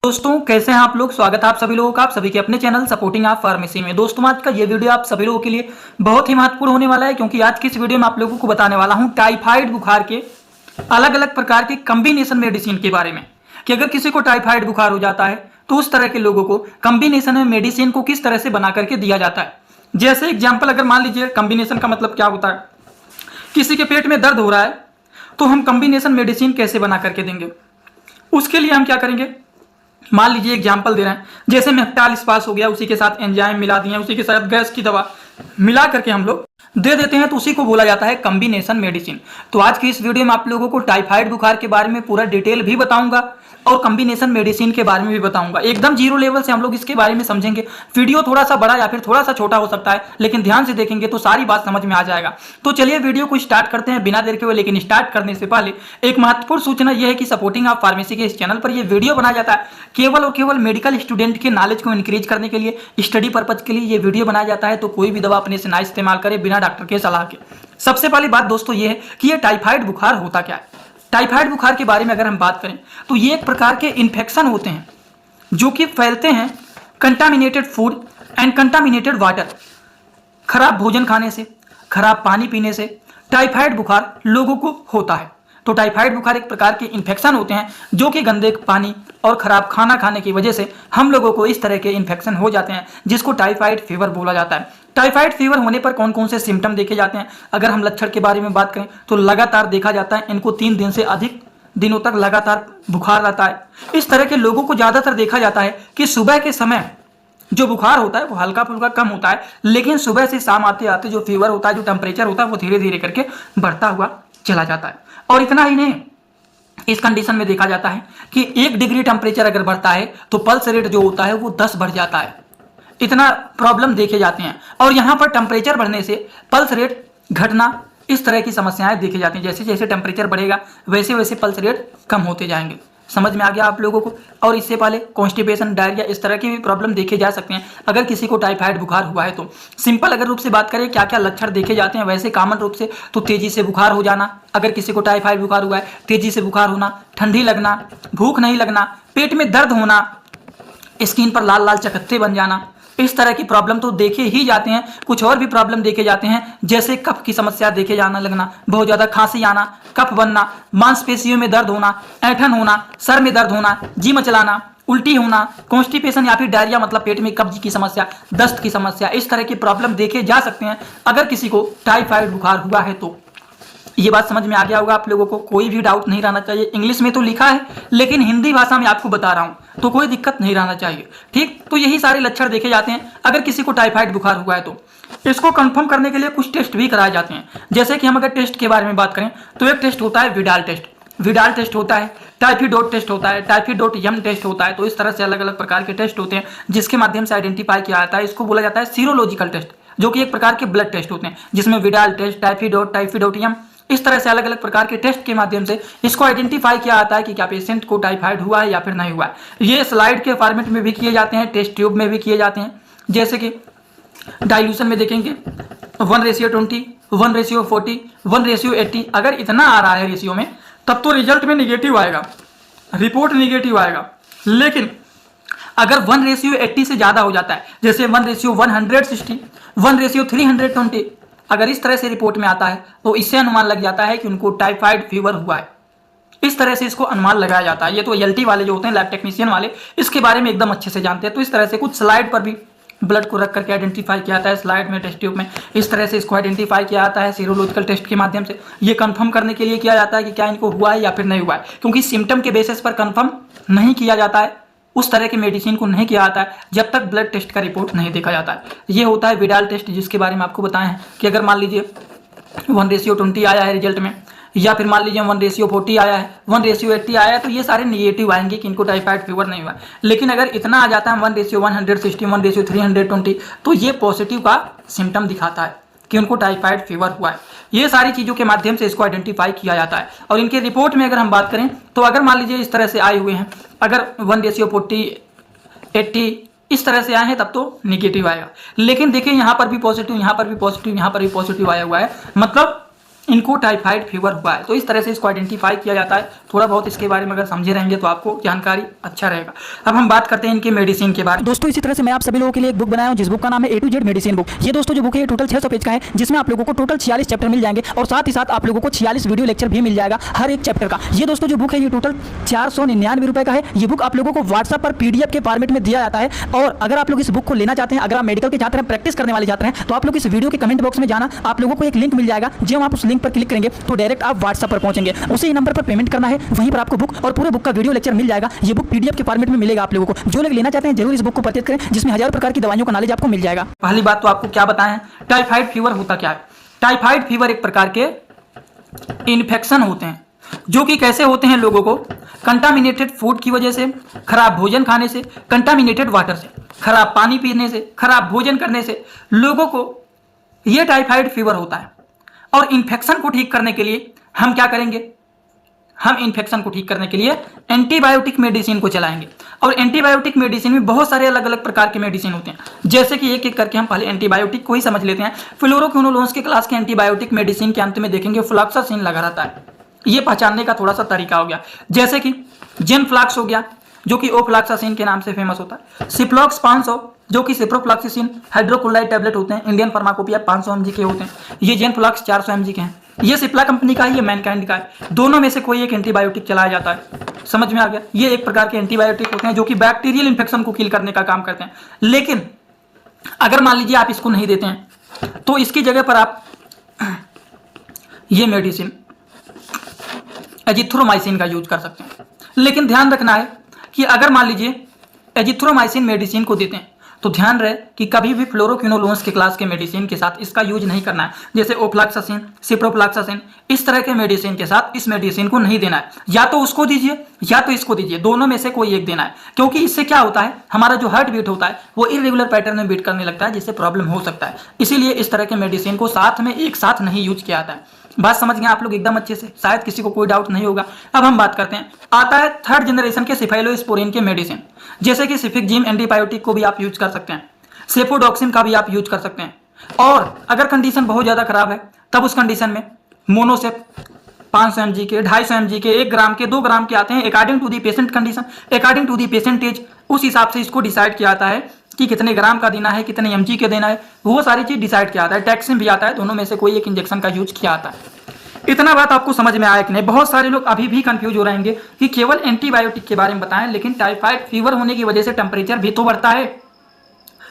दोस्तों कैसे हैं आप लोग। स्वागत है आप सभी लोगों का, आप सभी के अपने चैनल सपोर्टिंग आप फार्मेसी में। दोस्तों आज का ये वीडियो आप सभी लोगों के लिए बहुत ही महत्वपूर्ण होने वाला है, क्योंकि आज की इस वीडियो में आप लोगों को बताने वाला हूं टाइफाइड बुखार के अलग अलग प्रकार के कॉम्बिनेशन मेडिसिन के बारे में, कि अगर किसी को टाइफाइड बुखार हो जाता है तो उस तरह के लोगों को कॉम्बिनेशन में मेडिसिन को किस तरह से बना करके दिया जाता है। जैसे एग्जाम्पल, अगर मान लीजिए कॉम्बिनेशन का मतलब क्या होता है, किसी के पेट में दर्द हो रहा है तो हम कॉम्बिनेशन मेडिसिन कैसे बना करके देंगे। उसके लिए हम क्या करेंगे, मान लीजिए एग्जाम्पल दे रहे हैं, जैसे मेफ्टाल स्पास हो गया, उसी के साथ एंजाइम मिला दिए, उसी के साथ गैस की दवा मिला करके हम लोग दे देते हैं, तो उसी को बोला जाता है कॉम्बिनेशन मेडिसिन। तो आज की इस वीडियो में आप लोगों को टाइफाइड बुखार के बारे में पूरा डिटेल भी बताऊंगा और कॉम्बिनेशन मेडिसिन के बारे में भी बताऊंगा। एकदम जीरो लेवल से हम लोग इसके बारे में समझेंगे। वीडियो थोड़ा सा बड़ा या फिर थोड़ा सा छोटा हो सकता है, लेकिन ध्यान से देखेंगे तो सारी बात समझ में आ जाएगा। तो चलिए वीडियो को स्टार्ट करते हैं बिना देर के हुए। लेकिन स्टार्ट करने से पहले एक महत्वपूर्ण सूचना यह है कि सपोर्टिंग ऑफ फार्मेसी के इस चैनल पर यह वीडियो बनाया जाता है केवल और केवल मेडिकल स्टूडेंट के नॉलेज को इंक्रीज करने के लिए, स्टडी पर्पज के लिए ये वीडियो बनाया जाता है। तो कोई भी दवा अपने से ना इस्तेमाल करे बिना डॉक्टर के सलाह के। सबसे पहली बात दोस्तों ये है कि ये टाइफाइड बुखार होता क्या है। टाइफाइड बुखार के बारे में अगर हम बात करें तो ये एक प्रकार के इन्फेक्शन होते हैं जो कि फैलते हैं contaminated food and contaminated water. खराब भोजन खाने से, खराब पानी पीने से टाइफाइड बुखार लोगों को होता है। तो टाइफाइड बुखार एक प्रकार के इन्फेक्शन होते हैं जो कि गंदे पानी और खराब खाना खाने की वजह से हम लोगों को इस तरह के इन्फेक्शन हो जाते हैं, जिसको टाइफाइड फीवर बोला जाता है। टाइफाइड फीवर होने पर कौन कौन से सिम्टम देखे जाते हैं, अगर हम लक्षण के बारे में बात करें तो लगातार देखा जाता है इनको 3 दिन से अधिक दिनों तक लगातार बुखार रहता है। इस तरह के लोगों को ज़्यादातर देखा जाता है कि सुबह के समय जो बुखार होता है वो हल्का फुल्का कम होता है, लेकिन सुबह से शाम आते आते जो फीवर होता है, जो टेम्परेचर होता है, वो धीरे धीरे करके बढ़ता हुआ चला जाता है। और इतना ही नहीं, इस कंडीशन में देखा जाता है कि 1 डिग्री टेम्परेचर अगर बढ़ता है तो पल्स रेट जो होता है वो 10 बढ़ जाता है। इतना प्रॉब्लम देखे जाते हैं। और यहाँ पर टेम्परेचर बढ़ने से पल्स रेट घटना, इस तरह की समस्याएं देखी जाती हैं। जैसे जैसे टेम्परेचर बढ़ेगा वैसे वैसे पल्स रेट कम होते जाएंगे। समझ में आ गया आप लोगों को। और इससे पहले कॉन्स्टिपेशन, डायरिया, इस तरह की भी प्रॉब्लम देखे जा सकते हैं अगर किसी को टाइफाइड बुखार हुआ है तो। सिंपल अगर रूप से बात करें क्या क्या लक्षण देखे जाते हैं, वैसे कॉमन रूप से तो तेजी से बुखार हो जाना, अगर किसी को टाइफाइड बुखार हुआ है तेजी से बुखार होना, ठंडी लगना, भूख नहीं लगना, पेट में दर्द होना, स्किन पर लाल लाल चकत्ते बन जाना, इस तरह की प्रॉब्लम तो देखे ही जाते हैं। कुछ और भी प्रॉब्लम देखे जाते हैं, जैसे कफ की समस्या देखे जाना लगना, बहुत ज़्यादा खांसी आना, कफ बनना, मांसपेशियों में दर्द होना, ऐंठन होना, सर में दर्द होना, जी मचलाना, उल्टी होना, कॉन्स्टिपेशन या फिर डायरिया मतलब पेट में कब्ज की समस्या, दस्त की समस्या, इस तरह की प्रॉब्लम देखे जा सकते हैं अगर किसी को टाइफाइड बुखार हुआ है तो। ये बात समझ में आ गया होगा आप लोगों को, कोई भी डाउट नहीं रहना चाहिए। इंग्लिश में तो लिखा है लेकिन हिंदी भाषा में आपको बता रहा हूं तो कोई दिक्कत नहीं रहना चाहिए। ठीक, तो यही सारे लक्षण देखे जाते हैं अगर किसी को टाइफाइड बुखार हुआ है तो। इसको कंफर्म करने के लिए कुछ टेस्ट भी कराए जाते हैं। जैसे कि हम अगर टेस्ट के बारे में बात करें तो एक टेस्ट होता है विडाल टेस्ट, विडाल टेस्ट होता है, टाइफीडोट टेस्ट होता है, टाइफीडोट यम टेस्ट होता है। तो इस तरह से अलग अलग प्रकार के टेस्ट होते हैं जिसके माध्यम से आइडेंटिफाई किया जाता है। इसको बोला जाता है सीरोलॉजिकल टेस्ट, जो कि एक प्रकार के ब्लड टेस्ट होते हैं जिसमें विडाल टेस्ट, टाइफीडोट यम, इस तरह से अलग अलग प्रकार के टेस्ट के माध्यम से इसको आइडेंटिफाई किया जाता है कि क्या पेशेंट को टाइफाइड हुआ है या फिर नहीं हुआ है। ये स्लाइड के फॉर्मेट में भी किए जाते हैं, टेस्ट ट्यूब में भी किए जाते हैं। जैसे कि डाइल्यूशन में देखेंगे 1:20, 1:40, 1:80, अगर इतना आ रहा है रेशियो में तब तो रिजल्ट में निगेटिव आएगा, रिपोर्ट निगेटिव आएगा। लेकिन अगर 1:80 से ज़्यादा हो जाता है, जैसे 1:160, 1:320, अगर इस तरह से रिपोर्ट में आता है तो इससे अनुमान लग जाता है कि उनको टाइफाइड फीवर हुआ है। इस तरह से इसको अनुमान लगाया जाता है। ये तो एलटी वाले जो होते हैं, लैब टेक्नीशियन वाले, इसके बारे में एकदम अच्छे से जानते हैं। तो इस तरह से कुछ स्लाइड पर भी ब्लड को रख करके आइडेंटिफाई किया जाता है, स्लाइड में, टेस्ट ट्यूब में, इस तरह से इसको आइडेंटिफाई किया जाता है सीरोलॉजिकल टेस्ट के माध्यम से। ये कंफर्म करने के लिए किया जाता है कि क्या इनको हुआ है या फिर नहीं हुआ है, क्योंकि सिम्टम के बेसिस पर कंफर्म नहीं किया जाता है, उस तरह के मेडिसिन को नहीं किया जाता है जब तक ब्लड टेस्ट का रिपोर्ट नहीं देखा जाता है। ये होता है विडाल टेस्ट, जिसके बारे में आपको बताएं हैं कि अगर मान लीजिए 1:20 आया है रिजल्ट में, या फिर मान लीजिए 1:40 आया है, 1:80 आया है, तो ये सारे निगेटिव आएंगे कि इनको टाइफाइड फीवर नहीं हुआ। लेकिन अगर इतना आ जाता है 1:160, 1:320, तो ये पॉजिटिव का सिम्टम दिखाता है कि उनको टाइफाइड फीवर हुआ है। ये सारी चीज़ों के माध्यम से इसको आइडेंटिफाई किया जाता है। और इनके रिपोर्ट में अगर हम बात करें तो अगर मान लीजिए इस तरह से आए हुए हैं, अगर 1:40, 80 इस तरह से आए हैं तब तो निगेटिव आएगा। लेकिन देखिए यहाँ पर भी पॉजिटिव, यहाँ पर भी पॉजिटिव, यहाँ पर भी पॉजिटिव आया हुआ है, मतलब इनको टाइफाइड फीवर हुआ है। तो इस तरह से इसको आइडेंटिफाई किया जाता है। थोड़ा बहुत इसके बारे में अगर समझे रहेंगे तो आपको जानकारी अच्छा रहेगा। अब हम बात करते हैं इनके मेडिसिन के बारे में। दोस्तों इसी तरह से मैं आप सभी लोगों के लिए एक बुक बनाया हूं जिस बुक का नाम है A to Z medicine book. ये दोस्तों जो बुक है ये टोटल 600 पेज का है, जिसमें आप लोगों को टोटल 46 चैप्टर मिल जाएंगे और साथ ही साथ आप लोगों को 46 वीडियो लेक्चर भी मिल जाएगा हर एक चैप्टर का। ये दोस्तों जो बुक है ये टोटल 499 रुपए का है। ये बुक आप लोगों को व्हाट्सएप पर PDF के फॉर्मेट में दिया जाता है। और अगर आप लोग इस बुक को लेना चाहते हैं, अगर आप मेडिकल के छात्र हैं, प्रैक्टिस करने वाले छात्र हैं, तो आप लोग इस वीडियो के कमेंट बॉक्स में जाना, आप लोगों को एक लिंक मिल जाएगा। जब आप उस लिंक पर क्लिक करेंगे तो डायरेक्ट आप व्हाट्सएप पर पहुंचेंगे, उसी नंबर पर पेमेंट करना है, वहीं पर आपको बुक और पूरे बुक का वीडियो लेक्चर मिल जाएगा। ये बुक PDF के फॉर्मेट में मिलेगा आप लोगों को। जो लोग लेना चाहते हैं जरूर इस बुक को परचेज करें, जिसमें हजारों प्रकार की दवाइयों का नॉलेज आपको मिल जाएगा। पहली बात तो आपको क्या बताएं, टाइफाइड फीवर होता क्या है। टाइफाइड फीवर एक प्रकार के इन्फेक्शन होते हैं, जो कि कैसे होते हैं, लोगों को कंटामिनेटेड फूड की वजह से, खराब भोजन खाने से, कंटामिनेटेड वाटर से, खराब पानी पीने से, खराब भोजन करने से लोगों को यह टाइफाइड फीवर होता है। और इन्फेक्शन को ठीक करने के लिए हम क्या करेंगे, हम इन्फेक्शन को ठीक करने के लिए एंटीबायोटिक मेडिसिन को चलाएंगे। और एंटीबायोटिक मेडिसिन में बहुत सारे अलग अलग प्रकार के मेडिसिन होते हैं, जैसे कि एक एक करके हम पहले एंटीबायोटिक को ही समझ लेते हैं। फ्लोरोक्विनोलोन्स के क्लास के एंटीबायोटिक मेडिसिन के अंत में देखेंगे फ्लॉक्सासिन लगा रहता है। ये पहचानने का थोड़ा सा तरीका हो गया, जैसे कि जेनफ्लॉक्स हो गया जो कि ओफ्लॉक्सासिन के नाम से फेमस होता है। सिप्लॉक्स 500 जो कि सिप्रोफ्लॉक्सासिन हाइड्रोक्लोराइड टैबलेट होते हैं, इंडियन फार्माकोपिया 500 mg के होते हैं। ये जेनफ्लॉक्स 400 mg के हैं। ये सिप्ला कंपनी का है, ये मैनकाइंड का है। दोनों में से कोई एक एंटीबायोटिक चलाया जाता है। समझ में आ गया। ये एक प्रकार के एंटीबायोटिक होते हैं जो कि बैक्टीरियल इन्फेक्शन को किल करने का काम करते हैं। लेकिन अगर मान लीजिए आप इसको नहीं देते हैं तो इसकी जगह पर आप ये मेडिसिन एजिथ्रोमाइसिन का यूज कर सकते हैं। लेकिन ध्यान रखना है कि अगर मान लीजिए एजिथ्रोमाइसिन मेडिसिन को देते हैं तो ध्यान रहे कि कभी भी फ्लोरोक्विनोलोन्स के क्लास के मेडिसिन के साथ इसका यूज नहीं करना है। जैसे ओफ्लॉक्सासिन, सिप्रोफ्लॉक्सासिन, इस तरह के मेडिसिन के साथ इस मेडिसिन को नहीं देना है। या तो उसको दीजिए या तो इसको दीजिए, दोनों में से कोई एक देना है। क्योंकि इससे क्या होता है, हमारा जो हार्ट बीट होता है वो इरेगुलर पैटर्न में बीट करने लगता है, जिससे प्रॉब्लम हो सकता है। इसीलिए इस तरह के मेडिसिन को साथ में एक साथ नहीं यूज किया जाता है। बात समझ गए आप लोग एकदम अच्छे से, शायद किसी को कोई डाउट नहीं होगा। अब हम बात करते हैं, आता है थर्ड जनरेशन के सिफाइलोस्पोरिन के मेडिसिन, जैसे कि सिफिकजिम एंटीबायोटिक को भी आप यूज कर सकते हैं, सेफोडॉक्सिन का भी आप यूज कर सकते हैं। और अगर कंडीशन बहुत ज़्यादा खराब है तब उस कंडीशन में मोनोसेप 500 mg के, 250 mg के, 1 ग्राम के, 2 ग्राम के आते हैं। According to the patient condition, according to the percentage, उस हिसाब से इसको डिसाइड किया जाता है कि कितने ग्राम का देना है, कितने mg के देना है, वो सारी चीज़ डिसाइड किया जाता है। टैक्सिन भी आता है, दोनों में से कोई एक इंजेक्शन का यूज किया जाता है। इतना बात आपको समझ में आया कि नहीं? बहुत सारे लोग अभी भी कंफ्यूज हो रहेंगे कि केवल एंटीबायोटिक के बारे में बताएं, लेकिन टाइफाइड फीवर होने की वजह से टेम्परेचर भी तो बढ़ता है।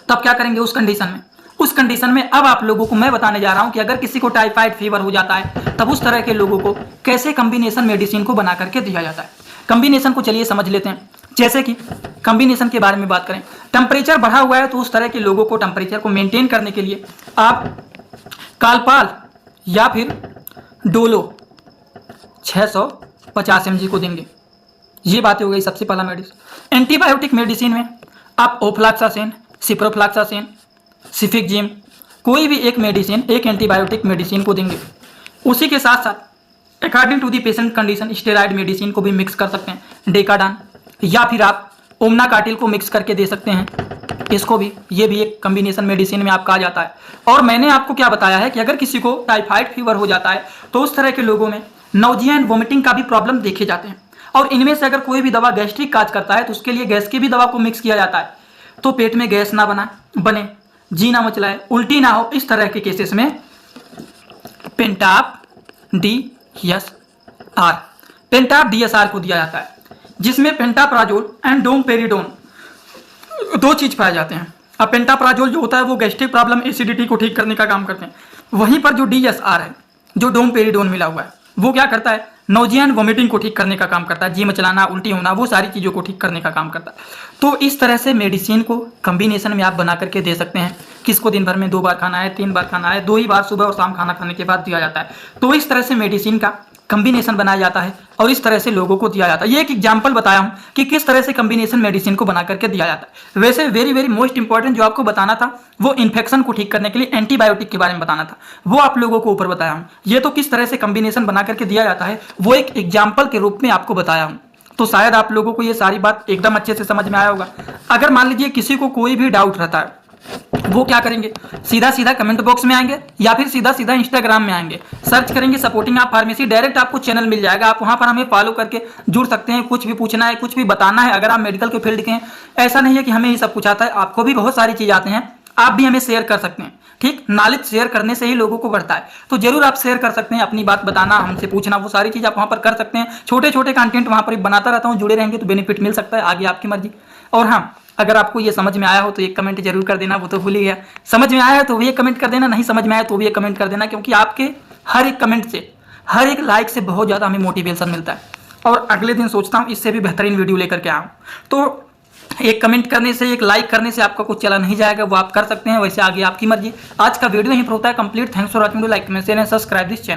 तब क्या करेंगे उस कंडीशन में? उस कंडीशन में अब आप लोगों को मैं बताने जा रहा हूं कि अगर किसी को टाइफाइड फीवर हो जाता है तब उस तरह के लोगों को कैसे कॉम्बिनेशन मेडिसिन को बना करके दिया जाता है। कॉम्बिनेशन को चलिए समझ लेते हैं। जैसे कि कॉम्बिनेशन के बारे में बात करें, टेम्परेचर बढ़ा हुआ है तो उस तरह के लोगों को टेम्परेचर को मेंटेन करने के लिए आप कालपाल या फिर डोलो 650 mg को देंगे। ये बातें हो गई सबसे पहला मेडिसिन। एंटीबायोटिक मेडिसिन में आप ओफ्लॉक्सासिन, सिप्रोफ्लॉक्सासिन, सिफिकजिम, कोई भी एक मेडिसिन, एक एंटीबायोटिक मेडिसिन को देंगे। उसी के साथ साथ according to the patient condition steroid medicine को भी मिक्स कर सकते हैं, डेकाडान, या फिर आप ओमनाकाटिल को मिक्स करके दे सकते हैं। इसको भी, ये भी एक कॉम्बिनेशन मेडिसिन में आपका आ जाता है। और मैंने आपको क्या बताया है कि अगर किसी को टाइफाइड फीवर हो जाता है तो उस तरह के लोगों में नौजिया एंड वोमिटिंग का भी प्रॉब्लम देखे जाते हैं। और इनमें से अगर कोई भी दवा गैस्ट्रिक काज करता है तो उसके लिए गैस की भी दवा को मिक्स किया जाता है, तो पेट में गैस ना बने, जी ना मचलाए, उल्टी ना हो। इस तरह के केसेस में पेंटाप DSR को दिया जाता है, जिसमें पेंटाप्राजोल एंड डोमपेरिडोन दो चीज पाए जाते हैं। अब पेंटाप्राजोल जो होता है वो गैस्ट्रिक प्रॉब्लम, एसिडिटी को ठीक करने का काम करते हैं। वहीं पर जो DSR है, जो डोमपेरिडोन मिला हुआ है, वो क्या करता है, नौजिया एंड वोमिटिंग को ठीक करने का काम करता है, जी मचलाना, उल्टी होना, वो सारी चीज़ों को ठीक करने का काम करता है। तो इस तरह से मेडिसिन को कॉम्बिनेशन में आप बना करके दे सकते हैं। किसको दिन भर में 2 बार खाना है, 3 बार खाना है, 2 ही बार सुबह और शाम खाना खाने के बाद दिया जाता है। तो इस तरह से मेडिसिन का कॉम्बिनेशन बनाया जाता है और इस तरह से लोगों को दिया जाता है। ये एक एग्जांपल बताया हूं कि किस तरह से कॉम्बिनेशन मेडिसिन को बना करके दिया जाता है। वैसे वेरी मोस्ट इंपॉर्टेंट जो आपको बताना था वो इन्फेक्शन को ठीक करने के लिए एंटीबायोटिक के बारे में बताना था, वो आप लोगों को ऊपर बताया हूं। ये तो किस तरह से कॉम्बिनेशन बना करके दिया जाता है वो एक एग्जाम्पल के रूप में आपको बताया हूं। तो शायद आप लोगों को ये सारी बात एकदम अच्छे से समझ में आया होगा। अगर मान लीजिए किसी को कोई भी डाउट रहता है वो क्या करेंगे, सीधा सीधा कमेंट बॉक्स में आएंगे या फिर सीधा सीधा इंस्टाग्राम में आएंगे, सर्च करेंगे सपोर्टिंग आप फार्मेसी, डायरेक्ट आपको चैनल मिल जाएगा। आप वहां पर हमें फॉलो करके जुड़ सकते हैं। कुछ भी पूछना है, कुछ भी बताना है, अगर आप मेडिकल के फील्ड के हैं, ऐसा नहीं है कि हमें ही सब कुछ आता है, आपको भी बहुत सारी चीज़ आते हैं, आप भी हमें शेयर कर सकते हैं। ठीक, नॉलेज शेयर करने से ही लोगों को बढ़ता है, तो जरूर आप शेयर कर सकते हैं। अपनी बात बताना, हमसे पूछना, वो सारी चीज़ आप वहाँ पर कर सकते हैं। छोटे छोटे कंटेंट वहाँ पर बनाता रहता हूँ, जुड़े रहेंगे तो बेनिफिट मिल सकता है, आगे आपकी मर्जी। और हाँ, अगर आपको ये समझ में आया हो तो एक कमेंट जरूर कर देना, वो तो भूल ही गया। समझ में आया है तो भी एक कमेंट कर देना, नहीं समझ में आया तो भी एक कमेंट कर देना, क्योंकि आपके हर एक कमेंट से, हर एक लाइक से बहुत ज़्यादा हमें मोटिवेशन मिलता है। और अगले दिन सोचता हूँ इससे भी बेहतरीन वीडियो लेकर के आऊँ। तो एक कमेंट करने से, एक लाइक करने से आपका कुछ चला नहीं जाएगा, वो आप कर सकते हैं। वैसे आगे आपकी मर्जी। आज का वीडियो यहीं पर होता है complete. Thanks for watching, like, comment, share and subscribe this channel.